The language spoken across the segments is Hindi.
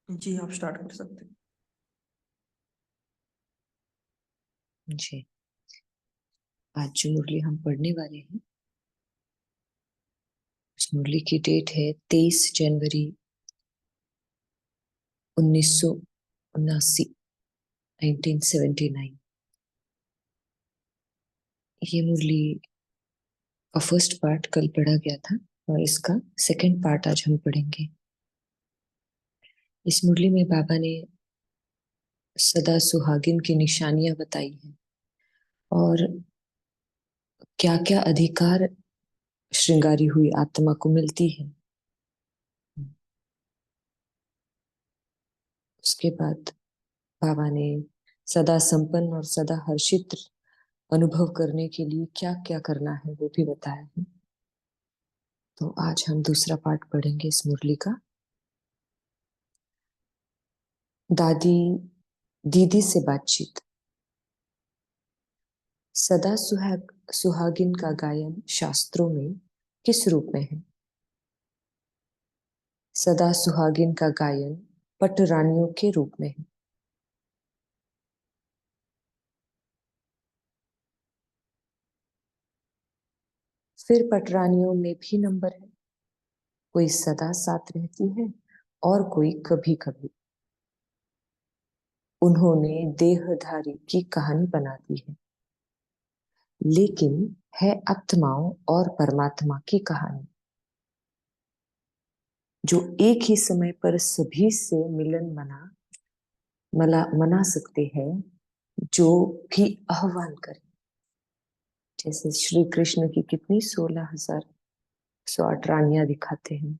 जी आप स्टार्ट कर सकते हैं। जी, आज जो मुरली हम पढ़ने वाले हैं उस मुरली की डेट है 23 जनवरी 1979, 1979। ये मुरली का फर्स्ट पार्ट कल पढ़ा गया था और इसका सेकंड पार्ट आज हम पढ़ेंगे। इस मुरली में बाबा ने सदा सुहागिन की निशानियां बताई हैं और क्या क्या अधिकार श्रृंगारी हुई आत्मा को मिलती है। उसके बाद बाबा ने सदा संपन्न और सदा हर्षित अनुभव करने के लिए क्या क्या करना है वो भी बताया है। तो आज हम दूसरा पार्ट पढ़ेंगे इस मुरली का। दादी दीदी से बातचीत। सदा सुहागिन का गायन शास्त्रों में किस रूप में है? सदा सुहागिन का गायन पटरानियों के रूप में है। फिर पटरानियों में भी नंबर है। कोई सदा साथ रहती है और कोई कभी कभी। उन्होंने देहधारी की कहानी बना दी है, लेकिन है आत्माओं और परमात्मा की कहानी, जो एक ही समय पर सभी से मिलन मना सकते हैं, जो भी आह्वान करे। जैसे श्री कृष्ण की कितनी 16,108 रानियां दिखाते हैं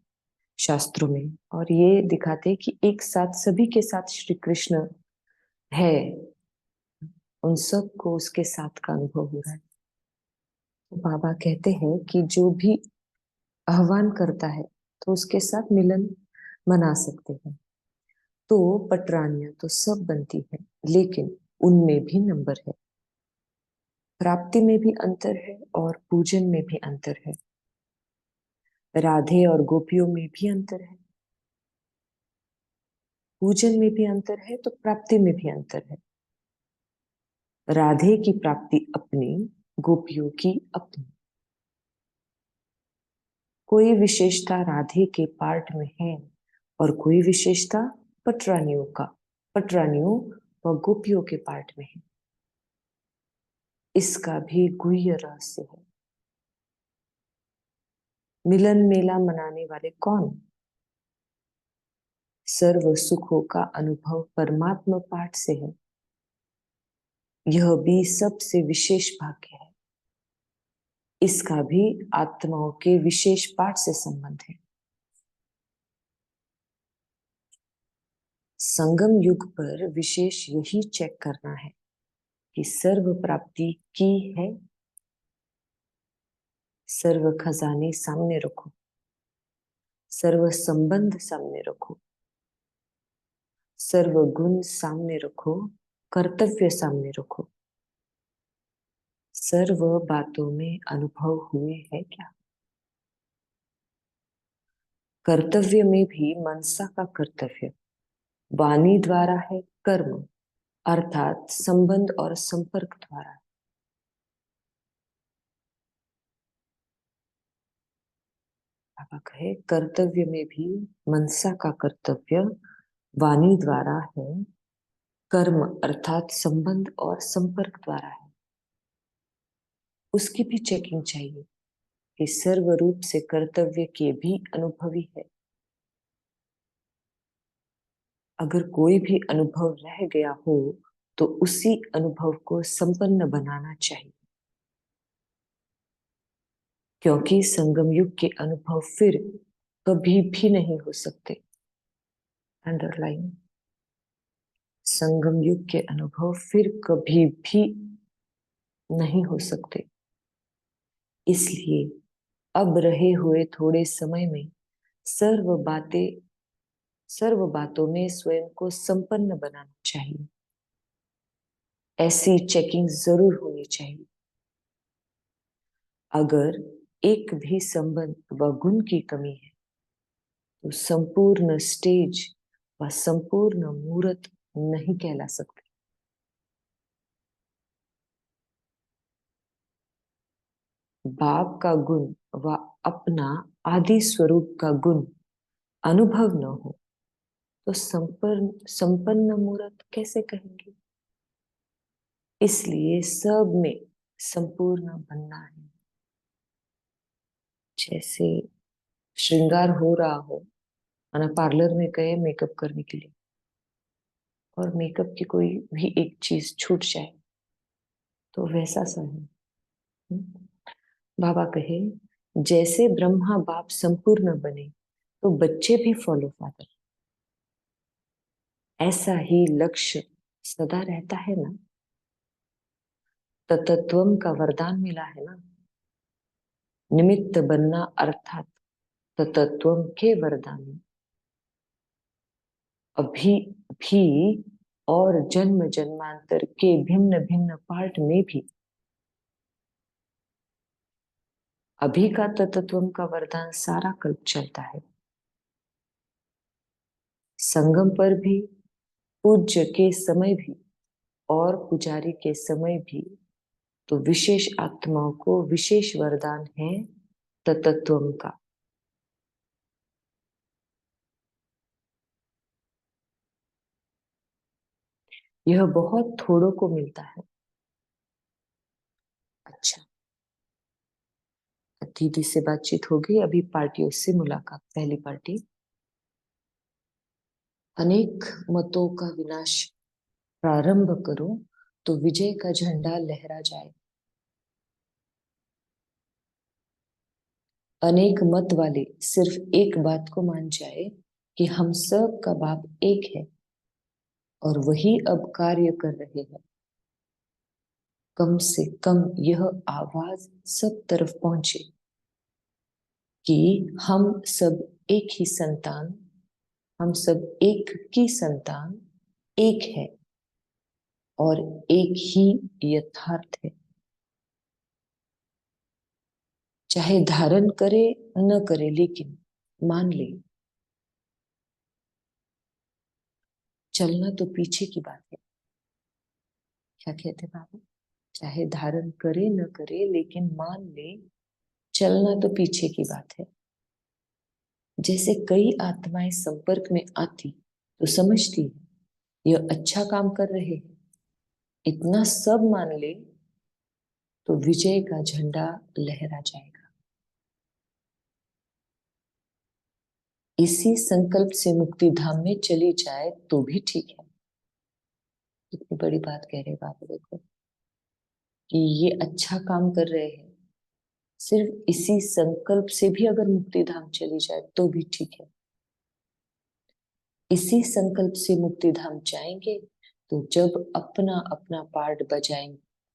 शास्त्रों में, और ये दिखाते हैं कि एक साथ सभी के साथ श्री कृष्ण है, उन सबको उसके साथ का अनुभव हो रहा है। तो बाबा कहते हैं कि जो भी आह्वान करता है तो उसके साथ मिलन मना सकते हैं। तो पटरानियां तो सब बनती है, लेकिन उनमें भी नंबर है। प्राप्ति में भी अंतर है और पूजन में भी अंतर है। राधे और गोपियों में भी अंतर है। पूजन में भी अंतर है तो प्राप्ति में भी अंतर है। राधे की प्राप्ति अपनी, गोपियों की अपनी। कोई विशेषता राधे के पार्ट में है और कोई विशेषता पटरानियों व गोपियों के पार्ट में है। इसका भी गुह्य रहस्य है। मिलन मेला मनाने वाले कौन? सर्व सुखों का अनुभव परमात्मा पाठ से है। यह भी सबसे विशेष भाग्य है। इसका भी आत्माओं के विशेष पाठ से संबंध है। संगम युग पर विशेष यही चेक करना है कि सर्व प्राप्ति की है। सर्व खजाने सामने रखो, सर्व संबंध सामने रखो, सर्व गुण सामने रखो, कर्तव्य सामने रखो। सर्व बातों में अनुभव हुए है क्या? कर्तव्य में भी मनसा का कर्तव्य वाणी द्वारा है, कर्म अर्थात संबंध और संपर्क द्वारा। बाबा कहे कर्तव्य में भी मनसा का कर्तव्य वाणी द्वारा है, कर्म अर्थात संबंध और संपर्क द्वारा है। उसकी भी चेकिंग चाहिए कि सर्व रूप से कर्तव्य के भी अनुभवी है। अगर कोई भी अनुभव रह गया हो तो उसी अनुभव को संपन्न बनाना चाहिए, क्योंकि संगम युग के अनुभव फिर कभी भी नहीं हो सकते। अंडरलाइन। संगम युग के अनुभव फिर कभी भी नहीं हो सकते। इसलिए अब रहे हुए थोड़े समय में सर्व बातें सर्व बातों में स्वयं को संपन्न बनाना चाहिए। ऐसी चेकिंग जरूर होनी चाहिए। अगर एक भी संबंध व गुण की कमी है तो संपूर्ण स्टेज वह संपूर्ण मूर्त नहीं कहला सकते। बाप का गुण व अपना आदि स्वरूप का गुण अनुभव न हो तो संपन्न मूर्त कैसे कहेंगे? इसलिए सब में संपूर्ण बनना है। जैसे श्रृंगार हो रहा हो और पार्लर में गए मेकअप करने के लिए और मेकअप की कोई भी एक चीज छूट जाए तो वैसा सा है। हम्म? बाबा कहे जैसे ब्रह्मा बाप संपूर्ण बने तो बच्चे भी फॉलो फादर, ऐसा ही लक्ष्य सदा रहता है ना। तत्त्वम का वरदान मिला है ना, निमित्त बनना अर्थात तत्त्वम के वरदान अभी भी और जन्म जन्मांतर के भिन्न भिन्न पार्ट में भी अभी का तत्त्वम का वरदान सारा कल्प चलता है। संगम पर भी, पूज्य के समय भी और पुजारी के समय भी तो विशेष आत्माओं को विशेष वरदान है तत्त्वम का। यह बहुत थोड़ों को मिलता है। अच्छा, दीदी से बातचीत हो गई, अभी पार्टियों से मुलाकात। पहली पार्टी, अनेक मतों का विनाश प्रारंभ करो तो विजय का झंडा लहरा जाए। अनेक मत वाले सिर्फ एक बात को मान जाए कि हम सब का बाप एक है और वही अब कार्य कर रहे हैं। कम से कम यह आवाज सब तरफ पहुंचे कि हम सब एक ही संतान, हम सब एक की संतान, एक है और एक ही यथार्थ है। चाहे धारण करे न करे लेकिन मान ले। चलना तो पीछे की बात है। क्या कहते बाबा? चाहे धारण करे न करे लेकिन मान ले, चलना तो पीछे की बात है। जैसे कई आत्माएं संपर्क में आती तो समझती है यह अच्छा काम कर रहे हैं, इतना सब मान ले तो विजय का झंडा लहरा जाएगा। इसी संकल्प से मुक्ति धाम में चली जाए तो भी ठीक है। कितनी बड़ी बात कह रहे बाबा, देखो कि ये अच्छा काम कर रहे हैं, सिर्फ इसी संकल्प से भी अगर मुक्ति धाम चली जाए तो भी ठीक है। इसी संकल्प से मुक्ति धाम जाएंगे तो जब अपना अपना पार्ट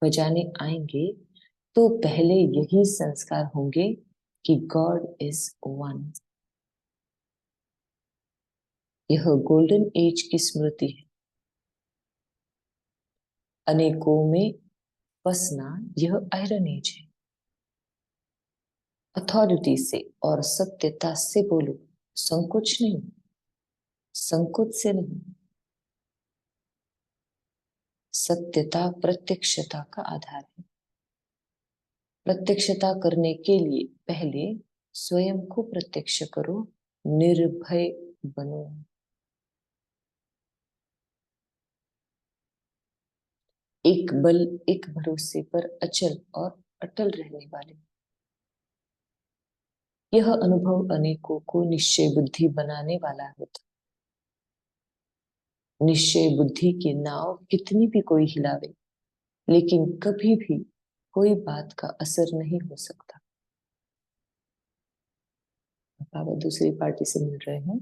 बजाने आएंगे तो पहले यही संस्कार होंगे कि गॉड इज वन। यह गोल्डन एज की स्मृति है। अनेकों में फंसना यह आयरन एज है। अथॉरिटी से और सत्यता से बोलो, संकोच नहीं, संकोच से नहीं। सत्यता प्रत्यक्षता का आधार है। प्रत्यक्षता करने के लिए पहले स्वयं को प्रत्यक्ष करो, निर्भय बनो। एक बल, एक भरोसे पर अचल और अटल रहने वाले। यह अनुभव अनेकों को निश्चय बुद्धि बनाने वाला होता। निश्चय बुद्धि की नाव कितनी भी कोई हिलावे लेकिन कभी भी कोई बात का असर नहीं हो सकता। बाबा दूसरी पार्टी से मिल रहे हैं।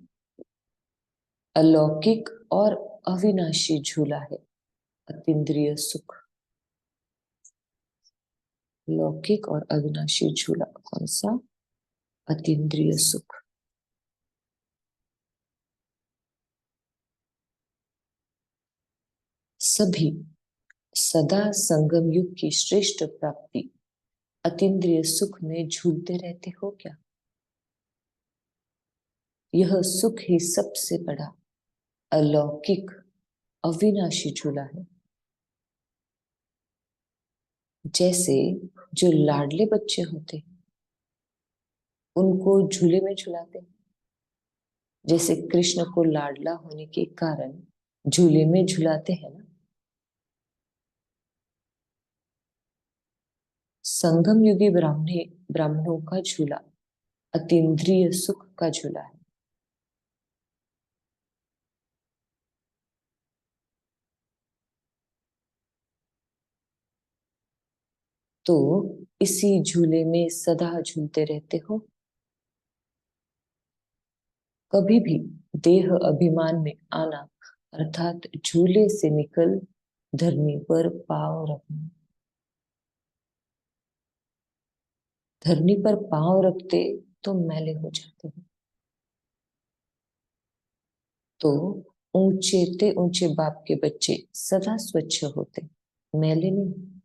अलौकिक और अविनाशी झूला है अतीन्द्रिय सुख। लौकिक और अविनाशी झूला कौन सा? अतीन्द्रिय सुख। सभी सदा संगम युग की श्रेष्ठ प्राप्ति अतीन्द्रिय सुख में झूलते रहते हो क्या? यह सुख ही सबसे बड़ा अलौकिक अविनाशी झूला है। जैसे जो लाडले बच्चे होते हैं उनको झूले में झुलाते हैं, जैसे कृष्ण को लाडला होने के कारण झूले में झुलाते हैं ना। संगम युगी ब्राह्मणों का झूला अतीन्द्रिय सुख का झूला है। तो इसी झूले में सदा झूलते रहते हो। कभी भी देह अभिमान में आना अर्थात झूले से निकल धरनी पर पांव रखना। धरनी पर पांव रखते तो मैले हो जाते हैं। तो ऊंचे ते ऊंचे बाप के बच्चे सदा स्वच्छ होते, मैले नहीं।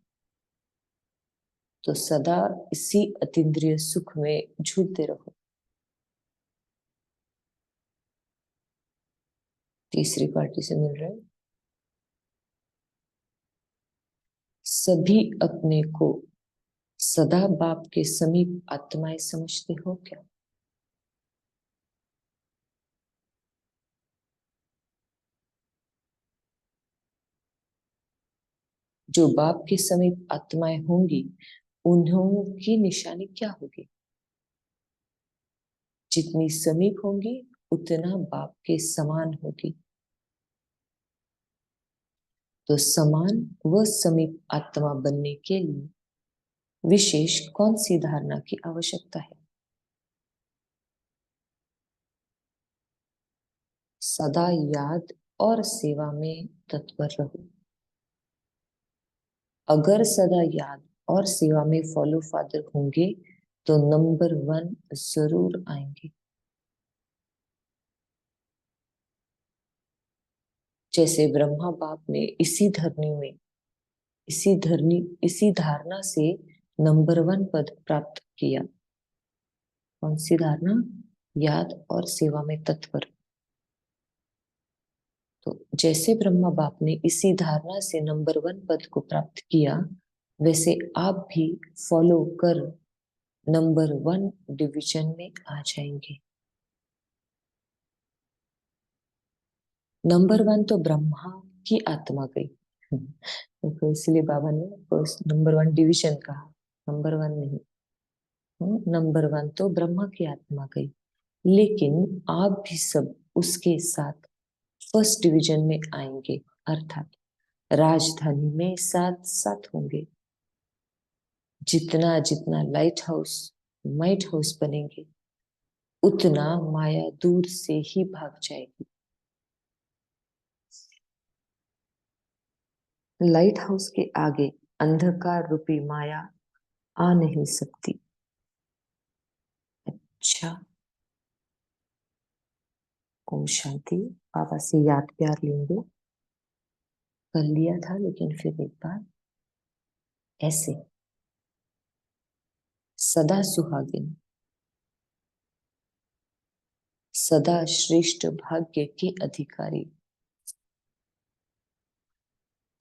तो सदा इसी अतीन्द्रिय सुख में झूलते रहो। तीसरी पार्टी से मिल रहे हैं। सभी अपने को सदा बाप के समीप आत्माएं समझते हो क्या? जो बाप के समीप आत्माएं होंगी उन्हों की निशानी क्या होगी? जितनी समीप होंगी उतना बाप के समान होगी। तो समान व समीप आत्मा बनने के लिए विशेष कौन सी धारणा की आवश्यकता है? सदा याद और सेवा में तत्पर रहो। अगर सदा याद और सेवा में फॉलो फादर होंगे तो नंबर 1 जरूर आएंगे। जैसे ब्रह्मा बाप ने इसी धारणा से नंबर 1 पद प्राप्त किया। कौन सी धारणा? याद और सेवा में तत्पर। तो जैसे ब्रह्मा बाप ने इसी धारणा से नंबर 1 पद को प्राप्त किया, वैसे आप भी फॉलो कर नंबर 1 डिवीजन में आ जाएंगे। नंबर 1 तो ब्रह्मा की आत्मा गई। तो इसलिए बाबा ने नंबर 1 डिवीजन कहा, नंबर 1 नहीं। नंबर 1 तो ब्रह्मा की आत्मा गई, लेकिन आप भी सब उसके साथ फर्स्ट डिवीजन में आएंगे, अर्थात राजधानी में साथ साथ होंगे। जितना जितना लाइट हाउस बनेंगे उतना माया दूर से ही भाग जाएगी। लाइट हाउस के आगे अंधकार रूपी माया आ नहीं सकती। अच्छा, ओम शांति। बाबा से याद प्यार लेंगे। कर लिया था लेकिन फिर एक बार ऐसे। सदा सुहागिन, सदा श्रेष्ठ भाग्य की अधिकारी,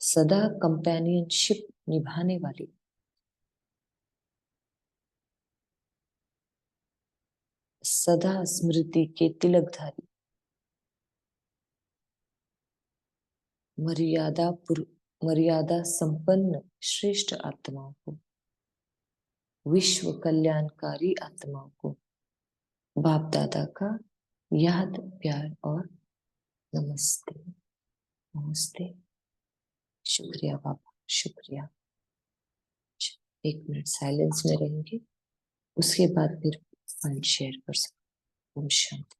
सदा कंपेनियनशिप निभाने वाली, सदा स्मृति के तिलकधारी, मर्यादा संपन्न श्रेष्ठ आत्माओं को, विश्व कल्याणकारी आत्माओं को बाप दादा का याद प्यार और नमस्ते। नमस्ते। शुक्रिया बाबा, शुक्रिया। 1 मिनट साइलेंस में रहेंगे, उसके बाद फिर पॉइंट शेयर कर सकते। ओम शांति।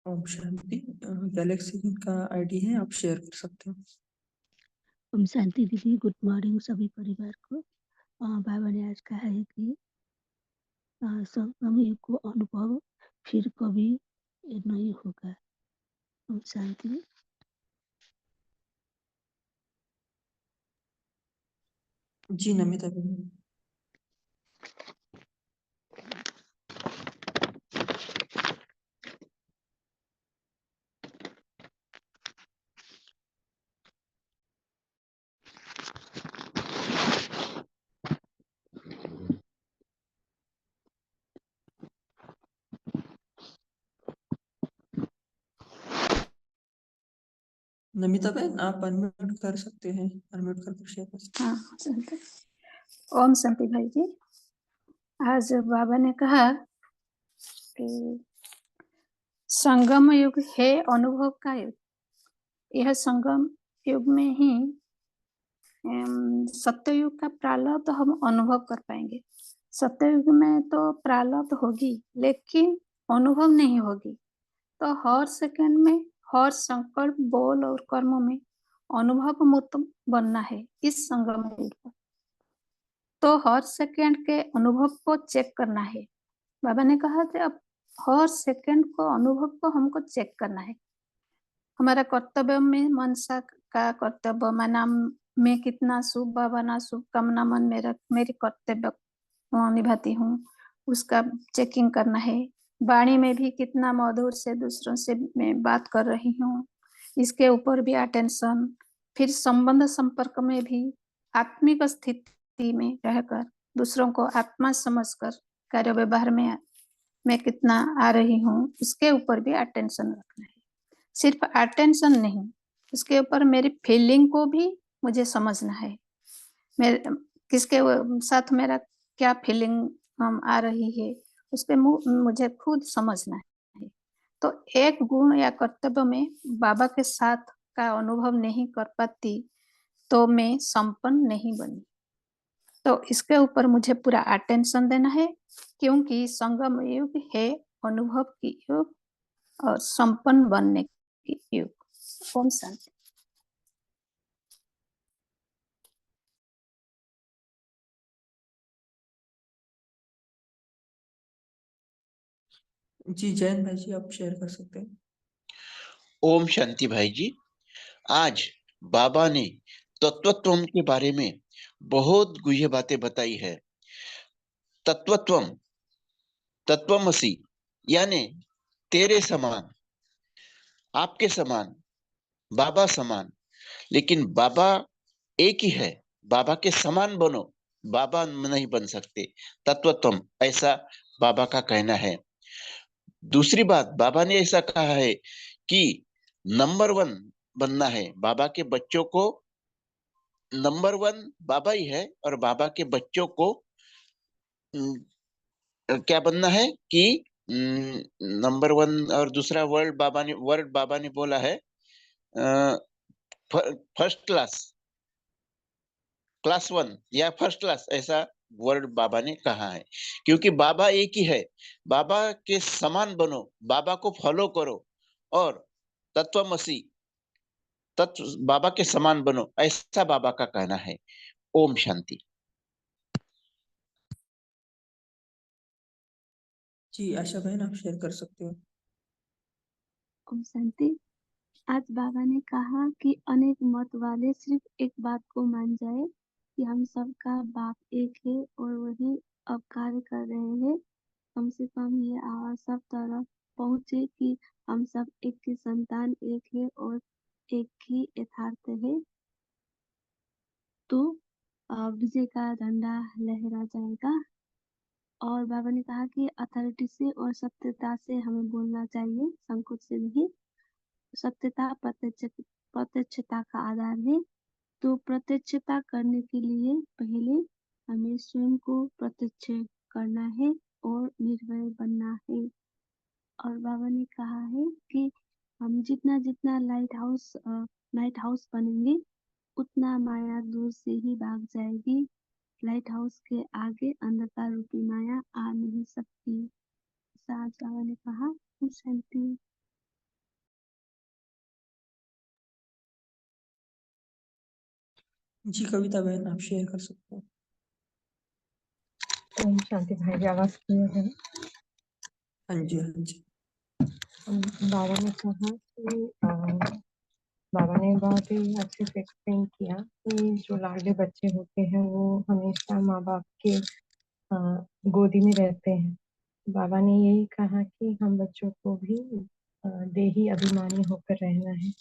ओम शांति। गैलेक्सी का आईडी है, आप शेयर कर सकते हो। ओम शांति दीदी, गुड मॉर्निंग सभी परिवार को। बाबा ने आज कहा है कि संगम युग को अनुभव फिर कभी नहीं होगा। ओम शांति। जी नमिता बहन। नमिता बहन, आप अनम्यूट कर सकते हैं, अनम्यूट करके शेयर कर सकते हैं। हाँ शांति। ओम शांति भाई जी, आज बाबा ने कहा कि संगम युग है अनुभव का युग। यह संगम युग में ही सत्य युग का प्रारब्ध हम अनुभव कर पाएंगे। सत्य युग में तो प्रारब्ध होगी लेकिन अनुभव नहीं होगी। तो हर सेकंड में, हर संकल्प, बोल और कर्म में अनुभव मुक्त बनना है इस संगम युग पर। तो हर सेकंड के अनुभव को चेक करना है। बाबा ने कहा कि अब हर सेकंड को, अनुभव को हमको चेक करना है। हमारा कर्तव्य में मनसा का कर्तव्य माना, मैं कितना शुभ भावना, शुभ कामना मन में रख मेरी कर्तव्य निभाती हूँ, उसका चेकिंग करना है। वाणी में भी कितना मधुर से दूसरों से मैं बात कर रही हूँ, इसके ऊपर भी अटेंशन। फिर संबंध संपर्क में भी आत्मिक स्थिति में रहकर दूसरों को आत्मा समझकर कार्य व्यवहार में मैं कितना आ रही हूँ, उसके ऊपर भी अटेंशन रखना है। सिर्फ अटेंशन नहीं, उसके ऊपर मेरी फीलिंग को भी मुझे समझना है। मेरे किसके साथ मेरा क्या फीलिंग आ रही है, उसके मुझे खुद समझना है। तो एक गुण या कर्तव्य में बाबा के साथ का अनुभव नहीं कर पाती तो मैं संपन्न नहीं बनी। तो इसके ऊपर मुझे पूरा अटेंशन देना है, क्योंकि संगम युग है अनुभव की युग और संपन्न बनने की युग। ओम शांति। जी जैन भाई जी, आप शेयर कर सकते हैं। ओम शांति भाई जी, आज बाबा ने तत्वत्वम के बारे में बहुत गुह्य बातें बताई है। तत्वत्वम, तत्वमसी, यानी तेरे समान, आपके समान, बाबा समान। लेकिन बाबा एक ही है, बाबा के समान बनो, बाबा नहीं बन सकते। तत्वत्वम, ऐसा बाबा का कहना है। दूसरी बात, बाबा ने ऐसा कहा है कि नंबर 1 बनना है। बाबा के बच्चों को नंबर 1 बाबा ही है, और बाबा के बच्चों को क्या बनना है कि नंबर 1, और दूसरा वर्ड बाबा ने बोला है फर्स्ट क्लास, क्लास 1 या फर्स्ट क्लास, ऐसा वर्ड बाबा ने कहा है। क्योंकि बाबा एक ही है, बाबा के समान बनो, बाबा को फॉलो करो, और तत्वमसी, तत्व बाबा के समान बनो, ऐसा बाबा का कहना है। ओम शांति। जी आशा बहन, आप शेयर कर सकते हो। ओम शांति। आज बाबा ने कहा कि अनेक मत वाले सिर्फ एक बात को मान जाए कि हम सबका बाप एक है और वही अब कार्य कर रहे हैं। कम से कम ये आवाज सब तरफ पहुंचे कि हम सब एक की संतान एक है और एक ही यथार्थ है, तो विजय का झंडा लहरा जाएगा। और बाबा ने कहा कि अथॉरिटी से और सत्यता से हमें बोलना चाहिए, संकोच से नहीं। सत्यता प्रत्यक्षता का आधार है। तो प्रत्यक्षता करने के लिए पहले हमें स्वयं को प्रत्यक्ष करना है और निर्भय बनना है। और बाबा ने कहा है कि हम जितना जितना लाइट हाउस बनेंगे उतना माया दूर से ही भाग जाएगी। लाइट हाउस के आगे अंधकार रूपी माया आ नहीं सकती। ऐसा आज बाबा ने कहा। शांति। जी कविता बहन आप शेयर कर सकते हो। ओम शांति भाई जी, आवाज क्लियर है? हाँ जी हाँ जी। बाबा ने कहा कि बाबा ने बहुत ही अच्छे से एक्सप्लेन किया कि जो लाडले बच्चे होते हैं वो हमेशा माँ बाप के गोदी में रहते हैं। बाबा ने यही कहा कि हम बच्चों को भी देही अभिमानी होकर रहना है।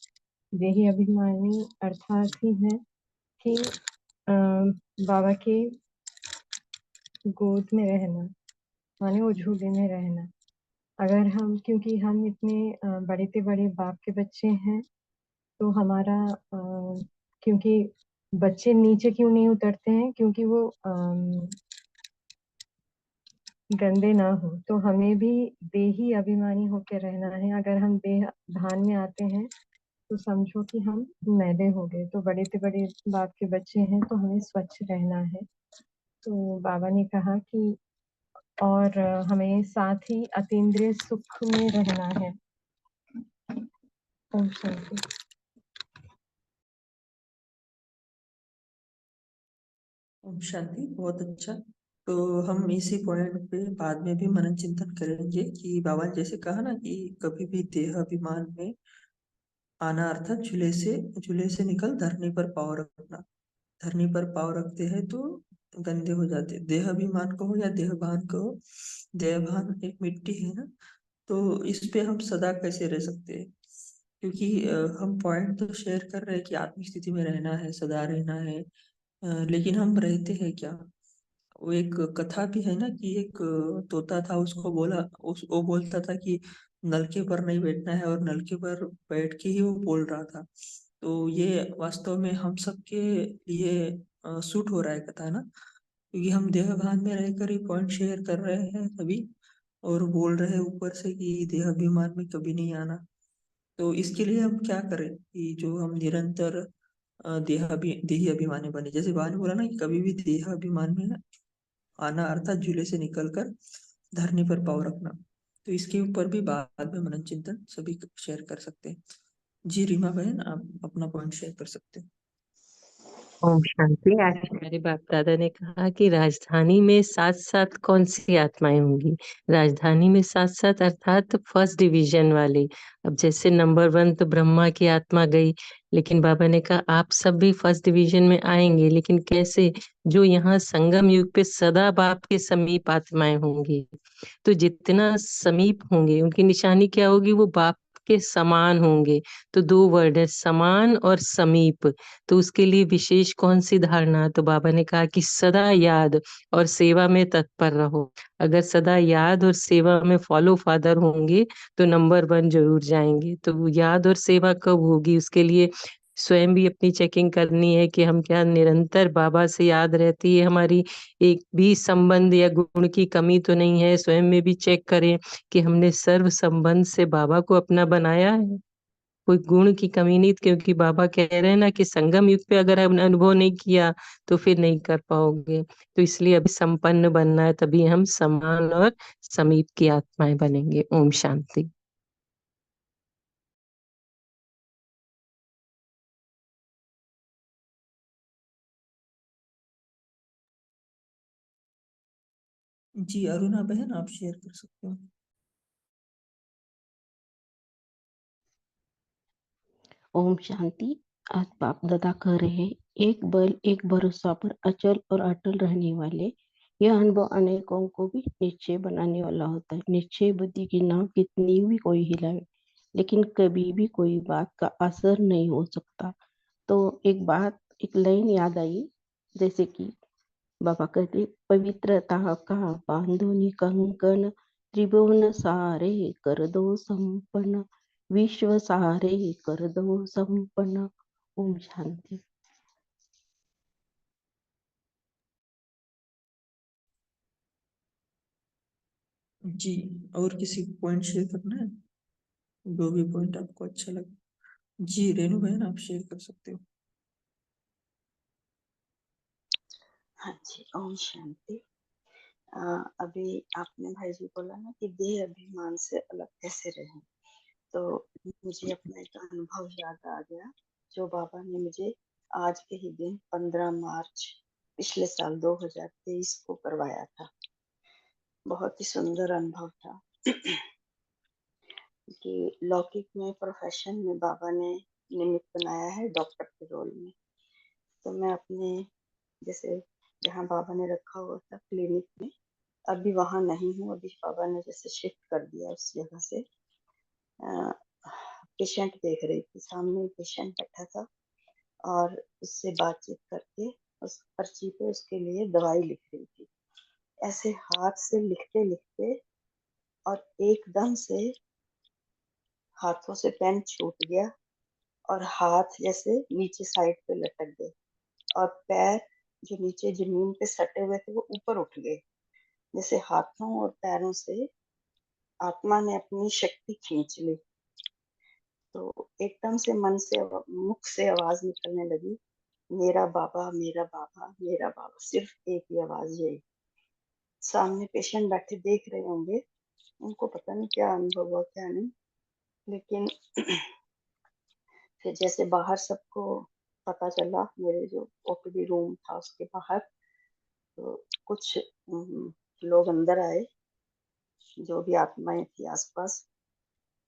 देही अभिमानी अर्थात ही है कि बाबा के गोद में रहना, माने वो झूले में रहना। अगर हम, क्योंकि हम इतने बड़े से बड़े बाप के बच्चे हैं, तो हमारा क्योंकि बच्चे नीचे क्यों नहीं उतरते हैं, क्योंकि वो गंदे ना हो। तो हमें भी देही अभिमानी होकर रहना है। अगर हम देह भान में आते हैं तो समझो कि हम मैले हो गए। तो बड़े से बड़े बाप के बच्चे हैं तो हमें स्वच्छ रहना है। तो बाबा ने कहा कि और हमें साथ ही अतीन्द्रिय सुख में रहना है। ओम शांति। ओम शांति, बहुत अच्छा। तो हम इसी पॉइंट पे बाद में भी मनन चिंतन करेंगे कि बाबा ने जैसे कहा ना कि कभी भी देह अभिमान में आना अर्थात झूले से निकल धरनी पर पाँव रखना। धरनी पर पाँव रखते हैं तो गंदे हो जाते हैं। देह अभिमान कहो या देहभान कहो, देहभान एक मिट्टी है ना, तो इस पे हम सदा कैसे रह सकते हैं? क्योंकि हम पॉइंट तो शेयर कर रहे हैं कि आत्मिक स्थिति में रहना है, सदा रहना है, लेकिन हम रहते हैं क्या? वो एक कथा भी है ना कि एक तोता था, उसको बोला, वो बोलता था कि नलके पर नहीं बैठना है, और नलके पर बैठ के ही वो बोल रहा था। तो ये वास्तव में हम सबके लिए सूट हो रहा है कथा ना, क्योंकि हम देह भान में रहकर ही पॉइंट शेयर कर रहे हैं अभी, और बोल रहे हैं ऊपर से कि देह अभिमान में कभी नहीं आना। तो इसके लिए हम क्या करें कि जो हम निरंतर देही अभिमानी बने, जैसे बाबा ने बोला ना कि कभी भी देह अभिमान में आना अर्थात झूले से निकलकर धरनी पर पाँव रखना। तो इसके ऊपर भी बाद में मनन चिंतन सभी शेयर कर सकते हैं। जी रीमा बहन, आप अपना पॉइंट शेयर कर सकते हैं। ओम शांति। आज हमारे बाप दादा ने कहा कि राजधानी में साथ साथ कौन सी आत्माएं होंगी। राजधानी में साथ साथ अर्थात फर्स्ट डिवीजन वाले। अब जैसे नंबर 1 तो ब्रह्मा की आत्मा गई, लेकिन बाबा ने कहा आप सब भी फर्स्ट डिवीजन में आएंगे, लेकिन कैसे? जो यहाँ संगम युग पे सदा बाप के समीप आत्माएं होंगी। तो जितना समीप होंगे उनकी निशानी क्या होगी? वो बाप के समान होंगे। तो 2 वर्ड है, समान और समीप। तो उसके लिए विशेष कौन सी धारणा? तो बाबा ने कहा कि सदा याद और सेवा में तत्पर रहो। अगर सदा याद और सेवा में फॉलो फादर होंगे तो नंबर 1 जरूर जाएंगे। तो वो याद और सेवा कब होगी? उसके लिए स्वयं भी अपनी चेकिंग करनी है कि हम क्या निरंतर बाबा से याद रहती है, हमारी एक भी संबंध या गुण की कमी तो नहीं है। स्वयं में भी चेक करें कि हमने सर्व संबंध से बाबा को अपना बनाया है, कोई गुण की कमी नहीं। क्योंकि बाबा कह रहे हैं ना कि संगम युग पे अगर हमने अनुभव नहीं किया तो फिर नहीं कर पाओगे। तो इसलिए अभी संपन्न बनना है, तभी हम समान और समीप की आत्माएं बनेंगे। ओम शांति। जी अरुणा बहन, आप शेयर कर सकते हो। ओम शांति। आज बाप दादा कह रहे हैं, एक बल एक भरोसा पर अचल और अटल रहने वाले। यह अनुभव अनेकों को भी निश्चय बनाने वाला होता है। निश्चय बुद्धि की नाव कितनी भी कोई हिलाए, लेकिन कभी भी कोई बात का असर नहीं हो सकता। तो एक लाइन याद आई, जैसे कि बाबा कहते, पवित्रता का बांधोनी कंकन, त्रिभुवन सारे कर दो संपन्न, विश्व सारे कर दो संपन्न। ओम शांति। जी, और किसी को पॉइंट शेयर करना है? जो भी पॉइंट आपको अच्छा लगे। जी रेणु बहन, आप शेयर कर सकते हो। हाँ जी, ओम शांति। अभी आपने भाई जी बोला ना कि देह अभिमान से अलग कैसे रहें, तो मुझे अपना एक अनुभव याद आ गया जो बाबा ने मुझे आज के ही दिन 15 मार्च पिछले साल 2023 को करवाया था। बहुत ही सुंदर अनुभव था कि लौकिक में प्रोफेशन में बाबा ने निमित्त बनाया है डॉक्टर के रोल में। तो मैं अपने जैसे जहाँ बाबा ने रखा हुआ था क्लिनिक में, अभी वहाँ नहीं हूँ। अभी बाबा ने जैसे शिफ्ट कर दिया उस जगह से। पेशेंट देख रही थी, सामने पेशेंट बैठा था और उससे बातचीत करके उस पर्ची पे उसके लिए दवाई लिख रही थी। ऐसे हाथ से लिखते लिखते और एकदम से हाथों से पेन छूट गया और हाथ जैसे नीचे साइड पे लटक गए और पैर जो नीचे जमीन पे सटे हुए थे वो ऊपर उठ गए। जैसे हाथों और पैरों से आत्मा ने अपनी शक्ति खींच ली। तो एकदम से मन से मुख से आवाज निकलने लगी, मेरा बाबा मेरा बाबा मेरा बाबा। सिर्फ एक ही आवाज यही। सामने पेशेंट बैठे देख रहे होंगे, उनको पता नहीं क्या अनुभव हुआ क्या नहीं, लेकिन फिर जैसे बाहर सबको पता चला, मेरे जो ओपीडी रूम था उसके बाहर, तो कुछ लोग अंदर आए, जो भी आत्माएं थी आसपास।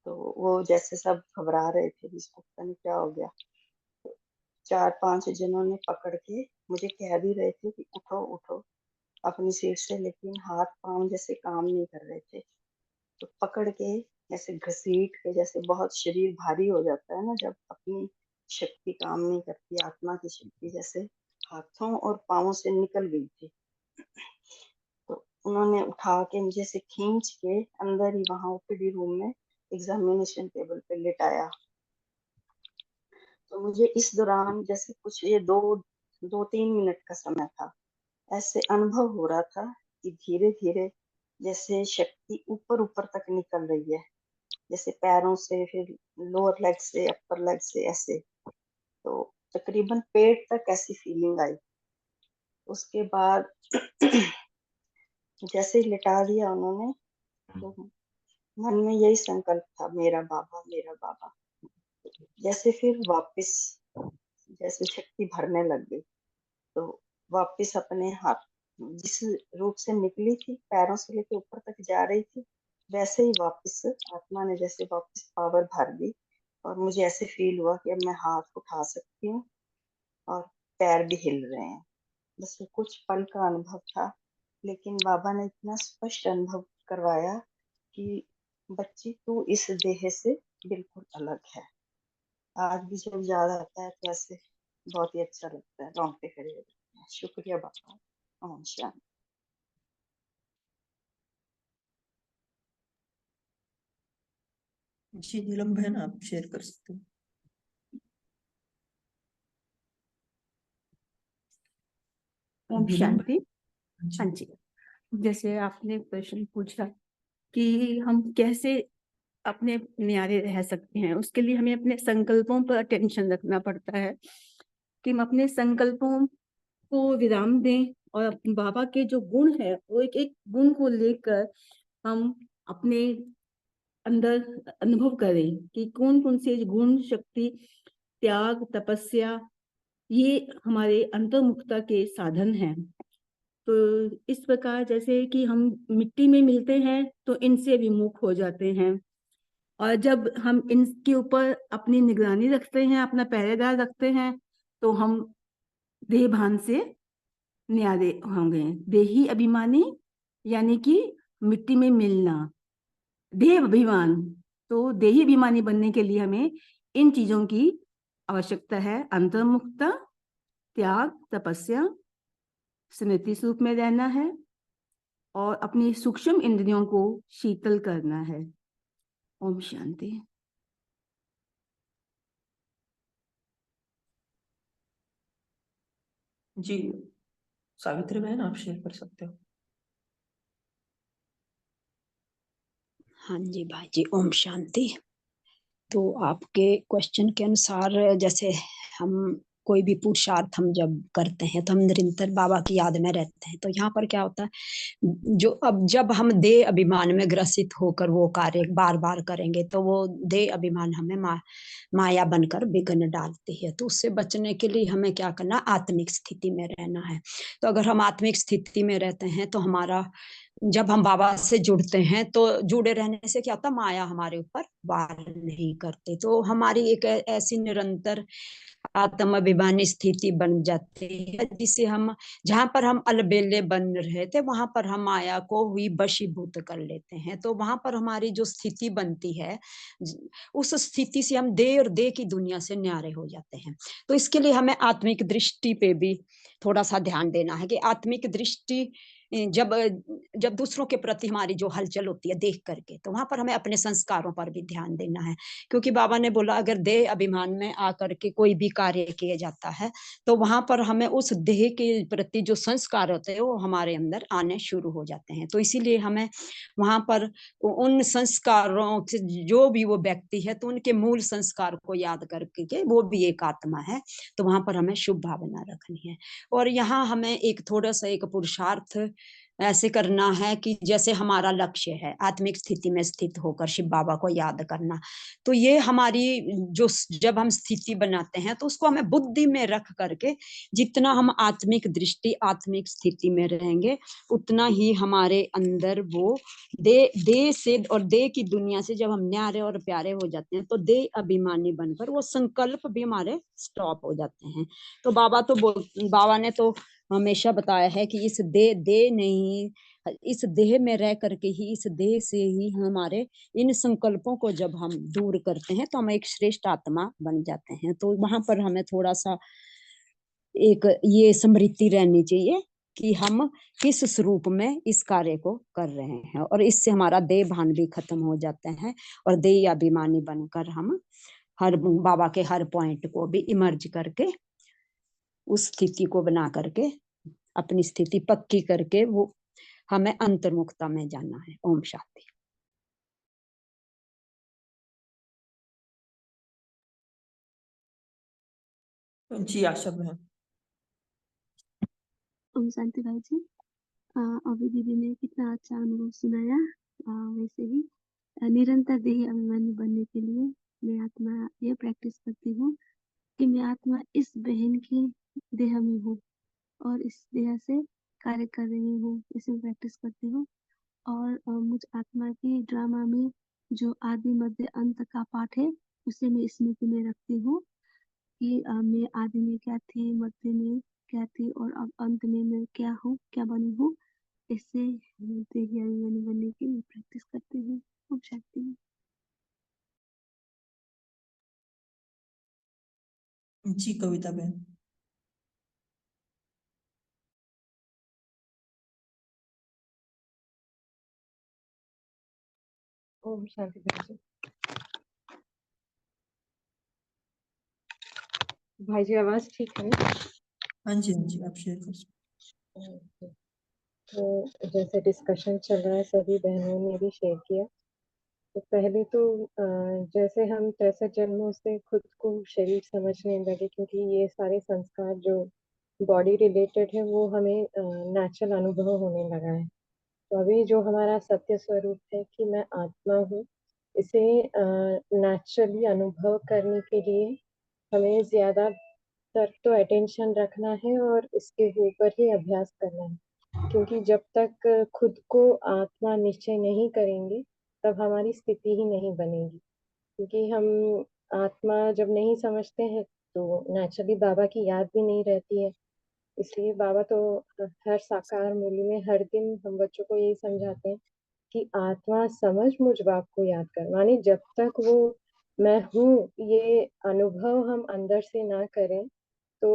तो वो जैसे सब घबरा रहे थे, जिसको पता नहीं क्या हो गया। तो 4-5 जनों ने पकड़ के मुझे कह भी रहे थे कि उठो उठो अपनी सीट से, लेकिन हाथ पांव जैसे काम नहीं कर रहे थे। तो पकड़ के जैसे घसीट के, जैसे बहुत शरीर भारी हो जाता है ना जब अपनी शक्ति काम नहीं करती, आत्मा की शक्ति जैसे हाथों और पांवों से निकल गई थी। तो उन्होंने उठा के मुझे से खींच के अंदर ही वहां ओपीडी रूम में एग्जामिनेशन टेबल पे लिटाया। तो मुझे इस दौरान जैसे कुछ ये 2-3 मिनट का समय था, ऐसे अनुभव हो रहा था कि धीरे धीरे जैसे शक्ति ऊपर ऊपर तक निकल रही है, जैसे पैरों से, फिर लोअर लेग से, अपर लेग से, ऐसे। तो तकरीबन पेट तक ऐसी फीलिंग आई। उसके बाद जैसे ही लिटा दिया उन्होंने, तो मन में यही संकल्प था, मेरा बाबा मेरा बाबा। जैसे फिर वापस जैसे शक्ति भरने लग गई, तो वापस अपने हाथ जिस रूप से निकली थी, पैरों से लेकर ऊपर तक जा रही थी, वैसे ही वापस आत्मा ने जैसे वापस पावर भर दी। और मुझे ऐसे फील हुआ कि अब मैं हाथ उठा सकती हूँ और पैर भी हिल रहे हैं। बस ये कुछ पल का अनुभव था, लेकिन बाबा ने इतना स्पष्ट अनुभव करवाया कि बच्ची तू इस देह से बिल्कुल अलग है। आज भी जब याद आता है तो ऐसे बहुत ही अच्छा लगता है, रोंगटे खड़े हो जाते हैं। शुक्रिया बाबा। ओम शांति। जी नीलम बहन, आप शेयर कर सकते हैं। ओम नीलम शांति। बहन, हाँ जी, जैसे आपने प्रश्न पूछा कि हम कैसे अपने न्यारे रह सकते हैं, उसके लिए हमें अपने संकल्पों पर अटेंशन रखना पड़ता है कि हम अपने संकल्पों को विराम दें और बाबा के जो गुण है वो एक एक गुण को लेकर हम अपने अंदर अनुभव करें कि कौन कौन से गुण, शक्ति, त्याग, तपस्या ये हमारे अंतर्मुखता के साधन हैं। तो इस प्रकार जैसे कि हम मिट्टी में मिलते हैं तो इनसे विमुख हो जाते हैं, और जब हम इनके ऊपर अपनी निगरानी रखते हैं, अपना पहरेदार रखते हैं, तो हम देह भान से न्यारे होंगे। देही अभिमानी यानी कि मिट्टी में मिलना, देह अभिमान। तो देही अभिमानी बनने के लिए हमें इन चीजों की आवश्यकता है: अंतर्मुखता, त्याग, तपस्या, स्मृति स्वरूप में रहना है और अपनी सूक्ष्म इंद्रियों को शीतल करना है। ओम शांति। जी सावित्री बहन, आप शेयर कर सकते हो। हाँ जी भाई जी, ओम शांति। तो आपके क्वेश्चन के अनुसार जैसे हम कोई भी पुरुषार्थ हम जब करते हैं तो हम निरंतर बाबा की याद में रहते हैं। तो यहाँ पर क्या होता है, जो अब जब हम देह अभिमान में ग्रसित होकर वो कार्य बार बार करेंगे तो वो देह अभिमान हमें माया बनकर विघ्न डालती है। तो उससे बचने के लिए हमें क्या करना, आत्मिक स्थिति में रहना है। तो अगर हम आत्मिक स्थिति में रहते हैं तो हमारा, जब हम बाबा से जुड़ते हैं तो जुड़े रहने से क्या होता, माया हमारे ऊपर वार नहीं करते। तो हमारी एक ऐसी निरंतर आत्माभिमानी स्थिति बन जाती है जिसे हम, जहां पर हम अलबेले बन रहे थे वहां पर हम माया को हुई वशीभूत कर लेते हैं। तो वहां पर हमारी जो स्थिति बनती है, उस स्थिति से हम देह और देह की दुनिया से न्यारे हो जाते हैं। तो इसके लिए हमें आत्मिक दृष्टि पे भी थोड़ा सा ध्यान देना है कि आत्मिक दृष्टि जब जब दूसरों के प्रति हमारी जो हलचल होती है देख करके, तो वहां पर हमें अपने संस्कारों पर भी ध्यान देना है। क्योंकि बाबा ने बोला अगर देह अभिमान में आकर के कोई भी कार्य किया जाता है तो वहां पर हमें उस देह के प्रति जो संस्कार होते हैं वो हमारे अंदर आने शुरू हो जाते हैं। तो इसीलिए हमें वहां पर उन संस्कारों से, जो भी वो व्यक्ति है तो उनके मूल संस्कार को याद करके के वो भी एक आत्मा है, तो वहां पर हमें शुभ भावना रखनी है। और यहाँ हमें एक थोड़ा सा एक पुरुषार्थ ऐसे करना है कि जैसे हमारा लक्ष्य है आत्मिक स्थिति में स्थित होकर शिव बाबा को याद करना। तो ये हमारी जो, जब हम स्थिति बनाते हैं तो उसको हमें बुद्धि में रख करके, जितना हम आत्मिक दृष्टि आत्मिक स्थिति में रहेंगे उतना ही हमारे अंदर वो दे से और दे की दुनिया से जब हम न्यारे और प्यारे हो जाते हैं तो दे अभिमानी बनकर वो संकल्प भी हमारे स्टॉप हो जाते हैं। तो बाबा ने तो हमेशा बताया है कि इस दे नहीं, इस देह में रह करके ही, इस देह से ही हमारे इन संकल्पों को जब हम दूर करते हैं तो हम एक श्रेष्ठ आत्मा बन जाते हैं। तो वहां पर हमें थोड़ा सा एक ये स्मृति रहनी चाहिए कि हम किस स्वरूप में इस कार्य को कर रहे हैं, और इससे हमारा देह भान भी खत्म हो जाते हैं और देह अभिमानी बनकर हम हर बाबा के हर पॉइंट को भी इमर्ज करके उस स्थिति को बना करके अपनी स्थिति पक्की करके वो हमें अंतर्मुखता में जाना है। ओम शांति। जी आशा बहन। ओम शांति भाई जी। अभी दीदी ने कितना अच्छा अनुभव सुनाया। वैसे ही निरंतर देह अभिमानी बनने के लिए मैं आत्मा ये प्रैक्टिस करती हूँ कि मैं आत्मा इस बहन की देह में हूँ और इस देह से कार्य कर रही हूँ, इसे प्रैक्टिस करती हूँ। और मुझ आत्मा की ड्रामा में जो आदि मध्य अंत का पाठ है उसे मैं स्मृति में रखती हूँ कि मैं आदि में क्या थी, मध्य में क्या थी और अब अंत में मैं क्या हूँ, क्या बनी हूँ। इससे देही अभिमानी बनने की मैं प्रैक्टिस करती हूँ। ओम शांति। जी कविता बहन। ओम शांति भाई जी। भाई जी आवाज ठीक है? हाँ जी आप शेयर कर सकते। तो जैसे डिस्कशन चल रहा है सभी बहनों ने भी शेयर किया। तो पहले तो जैसे हम 63 जन्मों से खुद को शरीर समझने लगे, क्योंकि ये सारे संस्कार जो बॉडी रिलेटेड है वो हमें नेचुरल अनुभव होने लगा है। तो अभी जो हमारा सत्य स्वरूप है कि मैं आत्मा हूँ, इसे नेचुरली अनुभव करने के लिए हमें ज्यादा तक तो अटेंशन रखना है और इसके ऊपर ही अभ्यास करना है। क्योंकि जब तक खुद को आत्मा निश्चय नहीं करेंगे तब हमारी स्थिति ही नहीं बनेगी। क्योंकि हम आत्मा जब नहीं समझते हैं तो नेचुरली बाबा की याद भी नहीं रहती है। इसलिए बाबा तो हर साकार मूल्य में हर दिन हम बच्चों को यही समझाते हैं कि आत्मा समझ मुझ बाप को याद कर। माने जब तक वो मैं हूँ ये अनुभव हम अंदर से ना करें तो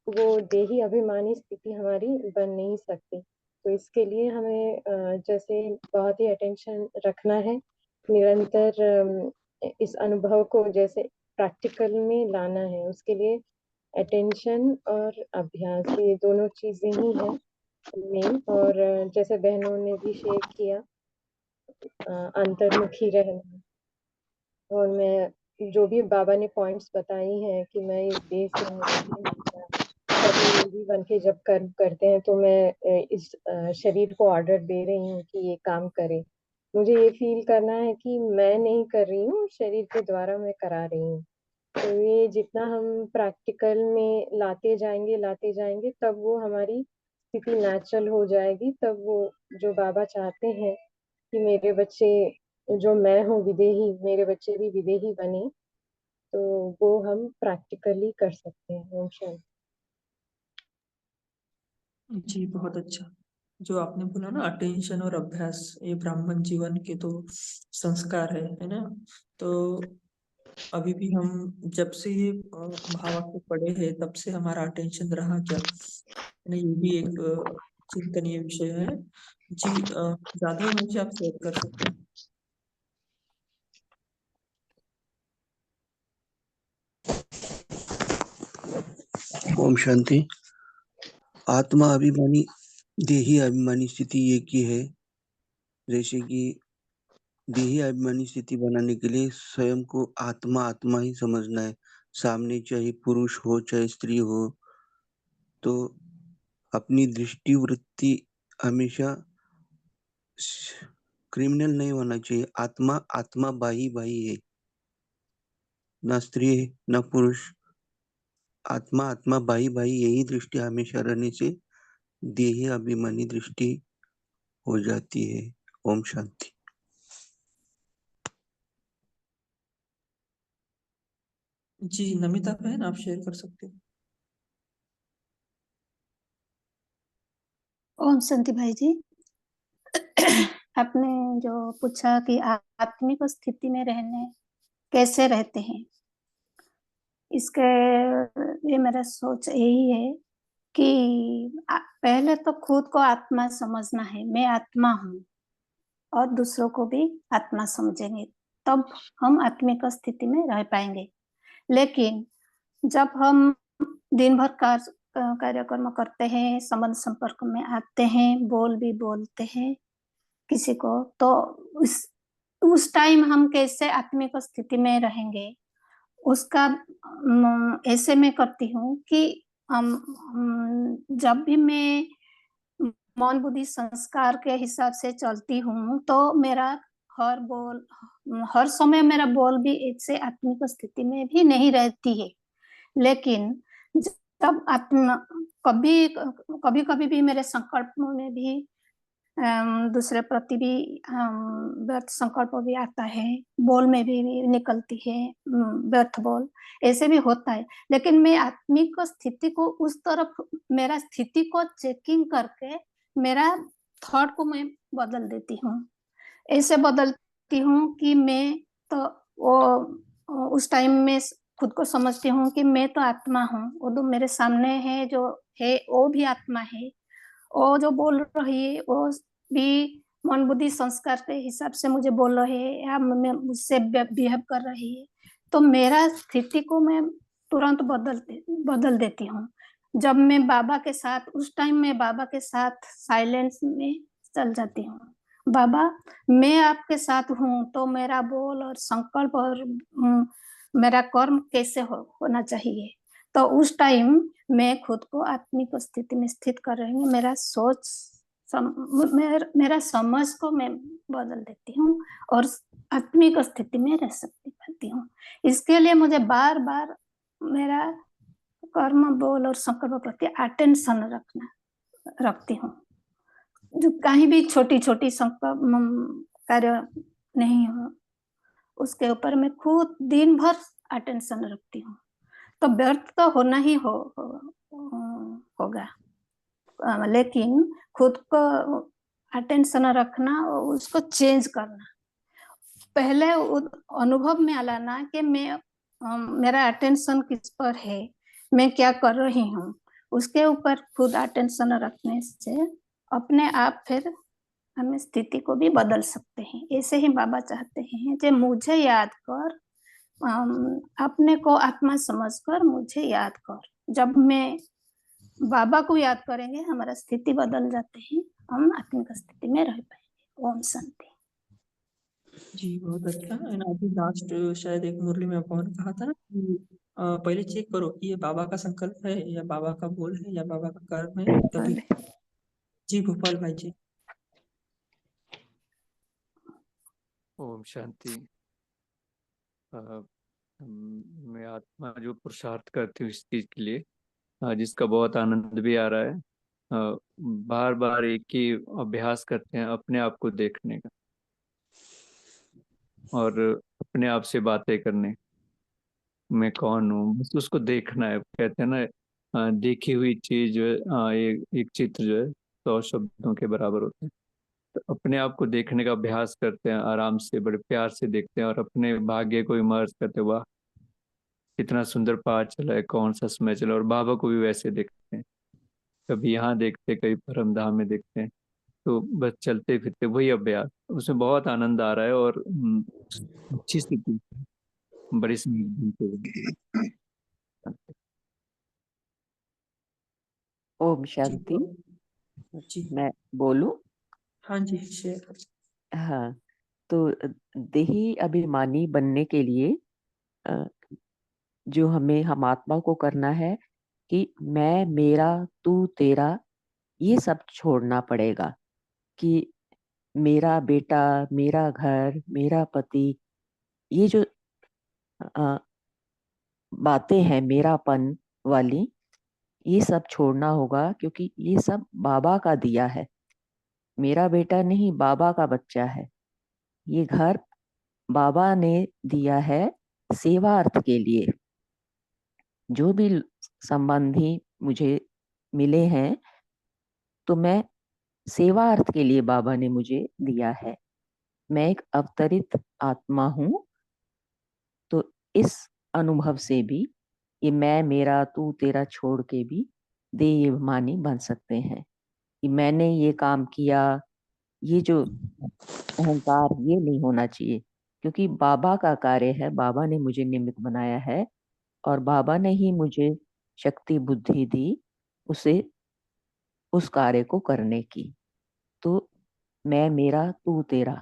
वो देही अभिमानी स्थिति हमारी बन नहीं सकती। तो इसके लिए हमें जैसे बहुत ही अटेंशन रखना है, निरंतर इस अनुभव को जैसे प्रैक्टिकल में लाना है। उसके लिए अटेंशन और अभ्यास, ये दोनों चीजें ही हैं मेन। और जैसे बहनों ने भी शेयर किया अंतर्मुखी रहना। और मैं जो भी बाबा ने पॉइंट्स बताई हैं कि मैं इस देह से हूँ, कभी योगी बन के जब कर्म करते हैं तो मैं इस शरीर को ऑर्डर दे रही हूँ कि ये काम करे। मुझे ये फील करना है कि मैं नहीं कर रही हूँ, शरीर के द्वारा मैं करा रही हूँ। तो ये जितना हम प्रैक्टिकल में लाते जाएंगे तब वो हमारी स्थिति नेचुरल हो जाएगी। तब वो जो बाबा चाहते हैं कि मेरे बच्चे, जो मैं हूँ विदेही, मेरे बच्चे भी विदेही बने, तो वो हम प्रैक्टिकली कर सकते हैं। ओम शांति। जी बहुत अच्छा। जो आपने बोला ना अटेंशन और अभ्यास, ये ब्राह्मण जीवन के तो संस्कार है ना। तो अभी भी हम जब से ये महावाक्य पढ़े हैं तब से हमारा अटेंशन रहा क्या, यानी ये भी एक चिंतनीय विषय है। जी जाधव भाई जी, आप शेयर कर सकते हैं। ओम शांति। आत्मा अभिमानी, देही अभिमानी स्थिति एक ही है। जैसे कि देही अभिमानी स्थिति बनाने के लिए स्वयं को आत्मा आत्मा ही समझना है। सामने चाहे पुरुष हो चाहे स्त्री हो, तो अपनी दृष्टि वृत्ति हमेशा क्रिमिनल नहीं होना चाहिए। आत्मा आत्मा बाही बाही है, ना स्त्री है ना पुरुष। आत्मा आत्मा बाही बाही, यही दृष्टि हमेशा रहने से देही अभिमानी दृष्टि हो जाती है। ओम शांति। जी नमिता बहन, आप शेयर कर सकते हो। ओम शांति भाई जी। आपने जो पूछा कि आत्मिक स्थिति में रहने कैसे रहते हैं, इसके लिए मेरा सोच यही है कि पहले तो खुद को आत्मा समझना है, मैं आत्मा हूँ, और दूसरों को भी आत्मा समझेंगे तब हम आत्मिक स्थिति में रह पाएंगे। लेकिन जब हम दिन भर कार्यक्रम करते हैं, संबंध संपर्क में आते हैं, बोल भी बोलते हैं किसी को, तो उस टाइम हम कैसे आत्मिक स्थिति में रहेंगे, उसका ऐसे मैं करती हूँ कि जब भी मैं मन बुद्धि संस्कार के हिसाब से चलती हूँ तो मेरा हर समय मेरा बोल भी ऐसे आत्मिक स्थिति में भी नहीं रहती है। लेकिन जब आत्मा कभी कभी कभी भी मेरे संकल्प में भी दूसरे प्रति भी व्यर्थ संकल्प भी आता है, बोल में भी निकलती है व्यर्थ बोल, ऐसे भी होता है। लेकिन मैं आत्मिक स्थिति को उस तरफ, मेरा स्थिति को चेकिंग करके मेरा थॉट को मैं बदल देती हूँ। ऐसे बदलती हूँ कि मैं तो वो उस टाइम में खुद को समझती हूँ कि मैं तो आत्मा हूँ, वो तो मेरे सामने है जो है वो भी आत्मा है, वो जो बोल रही है वो भी मन बुद्धि संस्कार के हिसाब से मुझे बोल रहे है या मुझसे बिहेव कर रही है। तो मेरा स्थिति को मैं तुरंत बदल देती हूँ। जब मैं बाबा के साथ, उस टाइम में बाबा के साथ साइलेंस में चल जाती हूँ, बाबा मैं आपके साथ हूँ तो मेरा बोल और संकल्प और मेरा कर्म कैसे होना चाहिए। तो उस टाइम मैं खुद को आत्मिक स्थिति में स्थित कर रही हूँ। मेरा सोच मेरा समझ को मैं बदल देती हूँ और आत्मिक स्थिति में रह सकती हूँ। इसके लिए मुझे बार बार मेरा कर्म बोल और संकल्प प्रति अटेंशन रखती हूँ। जो कहीं भी छोटी छोटी कार्य नहीं हो, उसके ऊपर मैं खुद दिन भर अटेंशन रखती हूँ। तो व्यर्थ तो होना ही होगा, लेकिन खुद को अटेंशन रखना और उसको चेंज करना, पहले अनुभव में लाना कि मैं मेरा अटेंशन किस पर है, मैं क्या कर रही हूँ, उसके ऊपर खुद अटेंशन रखने से अपने आप फिर हम स्थिति को भी बदल सकते हैं। ऐसे ही बाबा चाहते हैं कि मुझे याद कर, अपने को आत्मा समझकर मुझे याद कर। जब मैं बाबा को याद करेंगे हमारा स्थिति बदल जाते हैं, हम आत्मिक स्थिति में रह पाएंगे। ओम शांति। जी बहुत अच्छा। एंड अभी लास्ट शायद एक मुरली में कौन कहा था ना कि पहले चेक करो कि ये बाबा का संकल्प है या बाबा का बोल है या बाबा का कर्म है, तभी। जी गोपाल भाई जी। ओम शांति। मैं आत्मा जो पुरुषार्थ करती हूँ इस चीज के लिए, जिसका बहुत आनंद भी आ रहा है। बार बार एक ही अभ्यास करते हैं अपने आप को देखने का और अपने आप से बातें करने। मैं कौन हूँ, बस उसको देखना है। कहते हैं ना, देखी हुई चीज जो है, एक चित्र जो है 100 शब्दों के बराबर होते हैं। तो अपने आप को देखने का अभ्यास करते हैं, आराम से बड़े प्यार से देखते हैं और अपने भाग्य को इमर्ज करते हैं। वाह कितना सुंदर पाठ चला है, कौन सा समय चला। और बाबा को भी वैसे देखते हैं, कभी यहाँ देखते हैं, कभी परम धाम में देखते हैं। तो बस चलते फिरते वही अभ्यास, उसमें बहुत आनंद आ रहा है और अच्छी स्थिति, बड़ी स्नेह। ओम जी शांति। जी मैं बोलूं? हाँ जी शेयर। हाँ, तो देही अभिमानी बनने के लिए अ, जो हम आत्मा को करना है कि मैं, मेरा, तू, तेरा, ये सब छोड़ना पड़ेगा। कि मेरा बेटा, मेरा घर, मेरा पति, ये जो अ, बातें हैं मेरापन वाली, ये सब छोड़ना होगा, क्योंकि ये सब बाबा का दिया है। मेरा बेटा नहीं, बाबा का बच्चा है। ये घर बाबा ने दिया है सेवार्थ के लिए। जो भी संबंधी मुझे मिले हैं, तो मैं सेवार्थ के लिए बाबा ने मुझे दिया है। मैं एक अवतरित आत्मा हूँ। तो इस अनुभव से भी ये मैं, मेरा, तू, तेरा छोड़ के भी देहाभिमानी बन सकते हैं। कि मैंने ये काम किया, ये जो अहंकार, ये नहीं होना चाहिए। क्योंकि बाबा का कार्य है, बाबा ने मुझे निमित्त बनाया है और बाबा ने ही मुझे शक्ति बुद्धि दी उसे, उस कार्य को करने की। तो मैं, मेरा, तू, तेरा,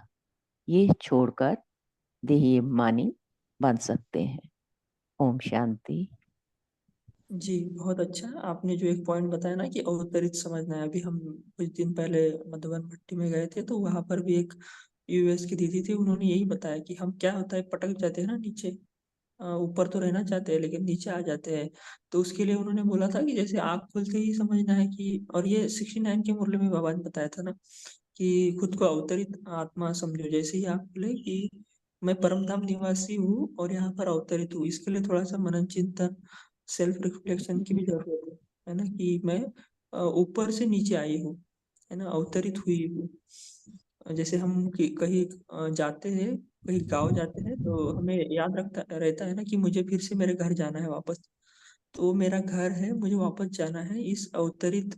ये छोड़कर देहाभिमानी बन सकते हैं। ओम शांति। जी बहुत अच्छा। आपने जो एक पॉइंट बताया ना कि अवतरित समझना है, अभी हम कुछ दिन पहले मधुबन भट्टी में गए थे, तो वहां पर भी एक यूएस की दीदी थी, उन्होंने यही बताया कि हम क्या होता है पटक जाते हैं ना नीचे। ऊपर तो रहना चाहते हैं लेकिन नीचे आ जाते हैं। तो उसके लिए उन्होंने बोला था कि जैसे आँख खुलते ही समझना है कि, और ये 69 के मुरली में बाबा ने बताया था ना कि खुद को अवतरित आत्मा समझो। जैसे ही आँख खुले कि मैं परम धाम निवासी हूँ और यहाँ पर अवतरित हूँ, इसके लिए थोड़ा सा मनन चिंतन, सेल्फ रिफ्लेक्शन की भी जरूरत है ना, कि मैं ऊपर से नीचे आई हूँ, है ना, अवतरित हुई हूँ। जैसे हम कहीं जाते हैं, कहीं गाँव जाते हैं, तो हमें याद रखता रहता है ना कि मुझे फिर से मेरे घर जाना है वापस। तो मेरा घर है, मुझे वापस जाना है। इस अवतरित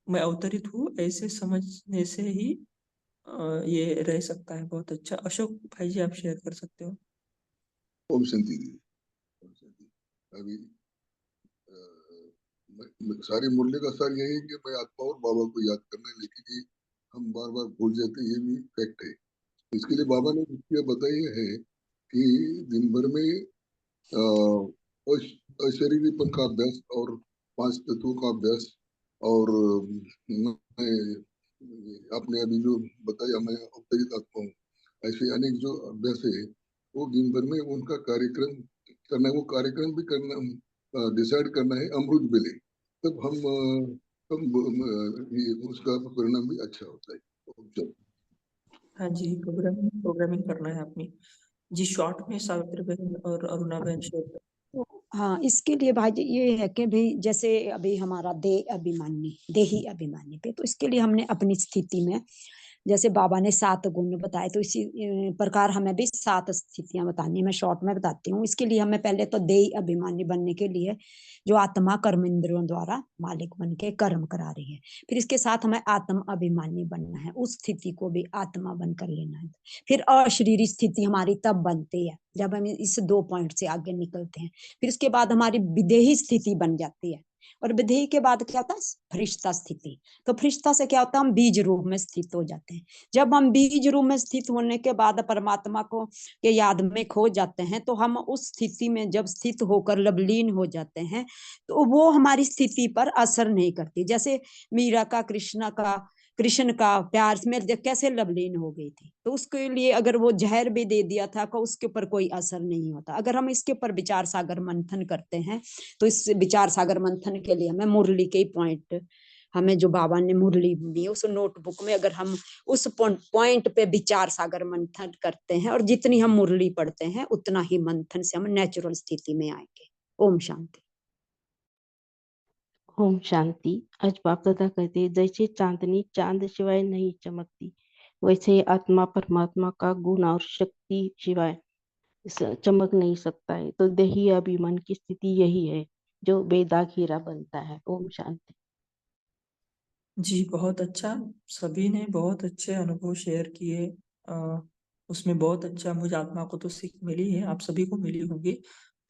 मैं अवतरित हूँ, ऐसे समझने से ही ये रह सकता है। बहुत अच्छा। अशोक भाई जी आप शेयर कर सकते हो। ओम शांति दी। ओम शांति। अभी सारी मुरली का सार यही है कि मैं आत्मा और बाबा को याद करना है, लेकिन ये हम बार बार भूल जाते हैं, ये भी फैक्ट है। इसके लिए बाबा ने ये बताई है कि दिन भर में अशरीरीपन का अभ्यास और 5 तत्वों का अभ्यास, और मैं आपने अभी जो बताया मैं अवतरित आत्मा हूँ, ऐसे अनेक जो अभ्यास है वो दिन भर में उनका कार्यक्रम करना है। वो कार्यक्रम भी करना डिसाइड करना है अमृत बेले, तब हम ये उसका परिणाम भी अच्छा होता है। हाँ जी, प्रोग्रामिंग प्रोग्रामिंग करना है अपनी। जी शॉर्ट में सावित्री बहन और अरुणा बहन शेयर कर। तो हाँ, इसके लिए भाई जी ये है कि भाई जैसे अभी हमारा देही अभिमानी पे, तो इसके लिए हमने अपनी स्थिति में, जैसे बाबा ने 7 गुण बताए, तो इसी प्रकार हमें भी 7 स्थितियां बतानी है। मैं शॉर्ट में बताती हूँ। इसके लिए हमें पहले तो देही अभिमानी बनने के लिए जो आत्मा कर्म इंद्रियों द्वारा मालिक बन के कर्म करा रही है, फिर इसके साथ हमें आत्म अभिमानी बनना है, उस स्थिति को भी आत्मा बनकर लेना है। फिर अशरीरी स्थिति हमारी तब बनती है जब हम इस 2 पॉइंट से आगे निकलते हैं। फिर उसके बाद हमारी विदेही स्थिति बन जाती है, और विधेय के बाद क्या होता है? फरिश्ता स्थिति। तो फरिश्ता से क्या होता है? हम बीज रूप में स्थित हो जाते हैं। जब हम बीज रूप में स्थित होने के बाद परमात्मा को के याद में खो जाते हैं, तो हम उस स्थिति में जब स्थित होकर लवलीन हो जाते हैं, तो वो हमारी स्थिति पर असर नहीं करती। जैसे मीरा का कृष्ण का प्यार में कैसे लवलीन हो गई थी, तो उसके लिए अगर वो जहर भी दे दिया था तो उसके ऊपर कोई असर नहीं होता। अगर हम इसके ऊपर विचार सागर मंथन करते हैं, तो इस विचार सागर मंथन के लिए हमें मुरली के पॉइंट, हमें जो बाबा ने मुरली दी उस नोटबुक में अगर हम उस पॉइंट पे विचार सागर मंथन करते हैं और जितनी हम मुरली पढ़ते हैं उतना ही मंथन से हम नेचुरल स्थिति में आएंगे। ओम शांति। ओम शांति। आज बाप दादा कहते जैसे चांदनी चांद सिवाय नहीं चमकती, वैसे आत्मा परमात्मा का गुण और शक्ति सिवाय चमक नहीं सकता है। तो देही अभिमान की स्थिति यही है जो बेदाग हीरा बनता है। ओम शांति। जी बहुत अच्छा, सभी ने बहुत अच्छे अनुभव शेयर किए। उसमें बहुत अच्छा मुझे आत्मा को तो सीख मिली है, आप सभी को मिली होगी।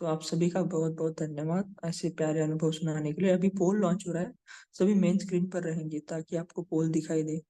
तो आप सभी का बहुत बहुत धन्यवाद ऐसे प्यारे अनुभव सुनाने के लिए। अभी पोल लॉन्च हो रहा है, सभी मेन स्क्रीन पर रहेंगे ताकि आपको पोल दिखाई दे।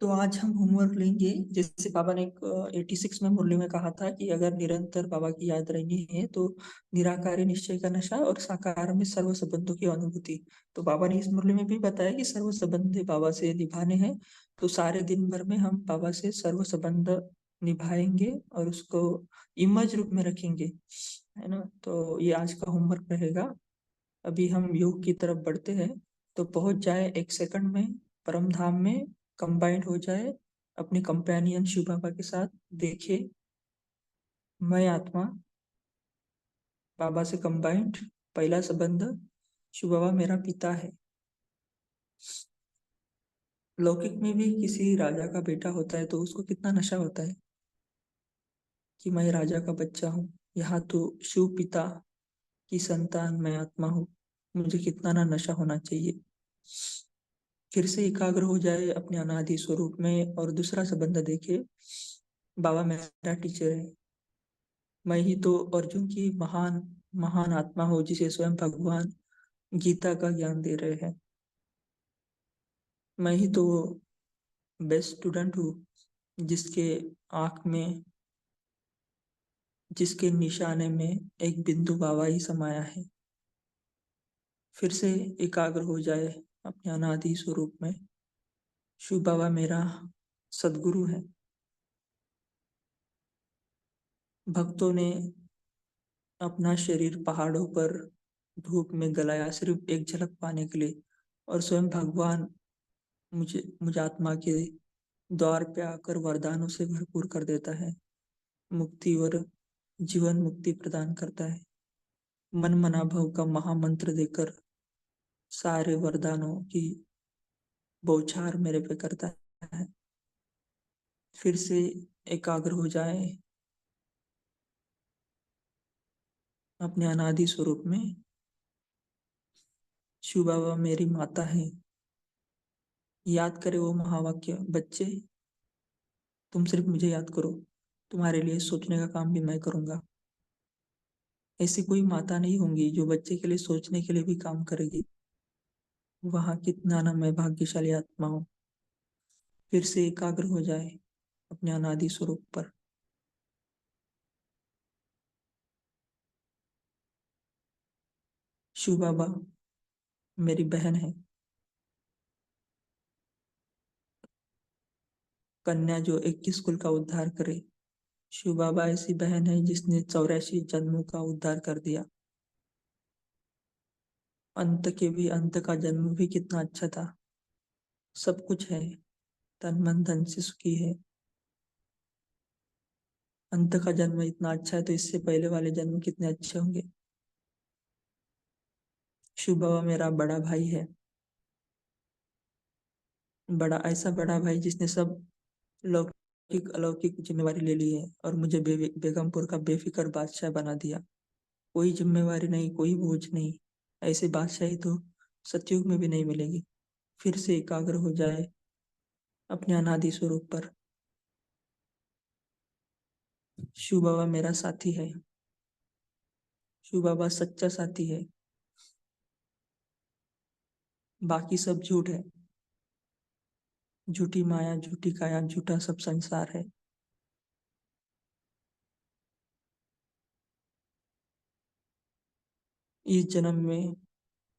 तो आज हम होमवर्क लेंगे। जैसे बाबा ने 86 में मुरली में कहा था कि अगर निरंतर बाबा की याद रहनी है तो निराकारी निश्चय का नशा और साकार में सर्व संबंधों की अनुभूति। तो बाबा ने इस मुरली में भी बताया कि सर्व संबंध बाबा से निभाने हैं। तो सारे दिन भर में हम बाबा से सर्व संबंध निभाएंगे और उसको इमेज रूप में रखेंगे, है ना। तो ये आज का होमवर्क रहेगा। अभी हम योग की तरफ बढ़ते हैं। तो पहुंच जाए 1 सेकंड में परम धाम में, कंबाइंड हो जाए अपने कंपेनियन शिव बाबा के साथ। देखे मैं आत्मा बाबा से कंबाइंड, पहला संबंध शिव बाबा मेरा पिता है। लौकिक में भी किसी राजा का बेटा होता है तो उसको कितना नशा होता है कि मैं राजा का बच्चा हूँ। यहाँ तो शिव पिता की संतान मैं आत्मा हूँ, मुझे कितना ना नशा होना चाहिए। फिर से एकाग्र हो जाए अपने अनादि स्वरूप में और दूसरा संबंध देखे, बाबा मेरा टीचर है। मैं ही तो अर्जुन की महान महान आत्मा हूँ जिसे स्वयं भगवान गीता का ज्ञान दे रहे हैं। मैं ही तो बेस्ट स्टूडेंट हूँ जिसके आँख में, जिसके निशाने में एक बिंदु बाबा ही समाया है। फिर से एकाग्र हो जाए अपने अनादि स्वरूप में, शिव बाबा मेरा सदगुरु है। भक्तों ने अपना शरीर पहाड़ों पर धूप में गलाया सिर्फ एक झलक पाने के लिए, और स्वयं भगवान मुझे आत्मा के द्वार पे आकर वरदानों से भरपूर कर देता है, मुक्ति और जीवन मुक्ति प्रदान करता है। मन मना भव का महामंत्र देकर सारे वरदानों की बौछार मेरे पे करता है। फिर से एकाग्र हो जाए अपने अनादि स्वरूप में, शिव बाबा मेरी माता है। याद करे वो महावाक्य, बच्चे तुम सिर्फ मुझे याद करो, तुम्हारे लिए सोचने का काम भी मैं करूंगा। ऐसी कोई माता नहीं होंगी जो बच्चे के लिए सोचने के लिए भी काम करेगी। वहां कितना ना मैं भाग्यशाली आत्मा हूँ। फिर से एकाग्र हो जाए अपने अनादि स्वरूप पर। शिव बाबा मेरी बहन है, कन्या जो 21 कुल का उद्धार करे। शिव बाबा ऐसी बहन है जिसने 84 जन्मों का उद्धार कर दिया। अंत के भी अंत का जन्म भी कितना अच्छा था। सब कुछ है, तन मन धन से सुखी है। अंत का जन्म इतना अच्छा है तो इससे पहले वाले जन्म कितने अच्छे होंगे। शिव बाबा मेरा बड़ा भाई है, बड़ा ऐसा बड़ा भाई जिसने सब लौकिक अलौकिक जिम्मेवारी ले ली है और मुझे बेगमपुर का बेफिक्र बादशाह बना दिया। कोई जिम्मेवारी नहीं, कोई बोझ नहीं। ऐसे बादशाही तो सतयुग में भी नहीं मिलेगी। फिर से एकाग्र हो जाए अपने अनादि स्वरूप पर। शिव बाबा मेरा साथी है। शिव बाबा सच्चा साथी है, बाकी सब झूठ है। झूठी माया, झूठी काया, झूठा सब संसार है। इस जन्म में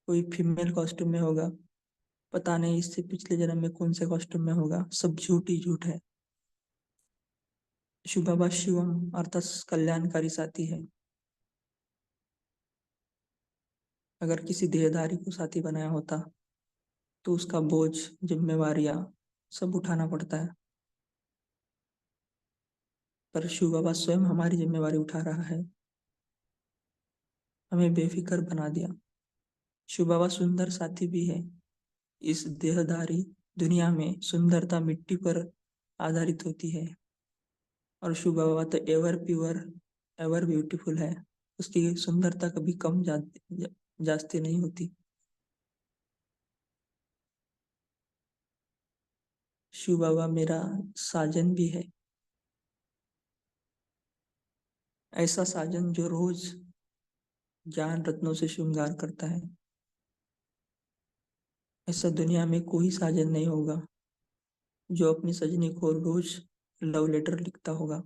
कोई फीमेल कॉस्ट्यूम में होगा, पता नहीं इससे पिछले जन्म में कौन से कॉस्ट्यूम में होगा। सब झूठ ही झूठ है। शिव बाबा शिवम अर्थात कल्याणकारी साथी है। अगर किसी देहधारी को साथी बनाया होता तो उसका बोझ, जिम्मेवारियां सब उठाना पड़ता है, पर शिव बाबा स्वयं हमारी जिम्मेवारी उठा रहा है, हमें बेफिक्र बना दिया। शिव बाबा सुंदर साथी भी है। इस देहधारी दुनिया में सुंदरता मिट्टी पर आधारित होती है और शिव बाबा तो एवर प्योर, एवर ब्यूटीफुल है। उसकी सुंदरता कभी कम जास्ती नहीं होती। शिव बाबा मेरा साजन भी है, ऐसा साजन जो रोज ज्ञान रत्नों से श्रृंगार करता है। ऐसा दुनिया में कोई साजन नहीं होगा जो अपनी सजनी को रोज लव लेटर लिखता होगा।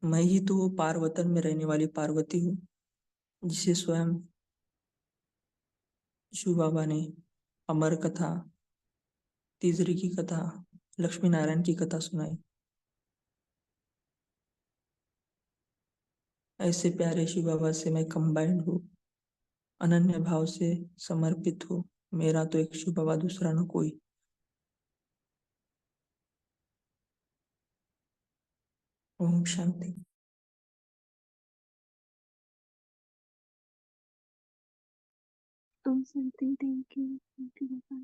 मैं ही तो वो पार्वतन में रहने वाली पार्वती हूँ जिसे स्वयं शिव बाबा ने अमर कथा, तीसरी की कथा, लक्ष्मी नारायण की कथा सुनाई। ऐसे प्यारे शिव बाबा से मैं कंबाइंड हूँ, अनन्य भाव से समर्पित हूँ। मेरा तो एक शिव बाबा, दूसरा न कोई। ओम शांति। ओम शांति। थैंक यू बाबा।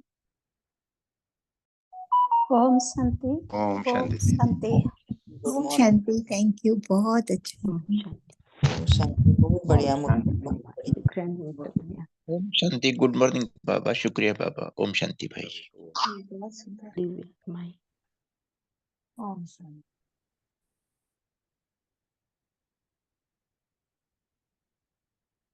ओम शांति। ओम ओम शांति। शांति। गुड ओम मॉर्निंग। शांति। थैंक यू, बहुत अच्छा। ओम शांति। ओम शांति, बहुत ओम बढ़िया शांति। बहुत बढ़िया। ग्रैंड मास्टर भैया। ओम शांति। गुड मॉर्निंग बाबा, शुक्रिया बाबा। ओम शांति भाई जी। बहुत सुंदर। दिव्य माई। ओम शांति।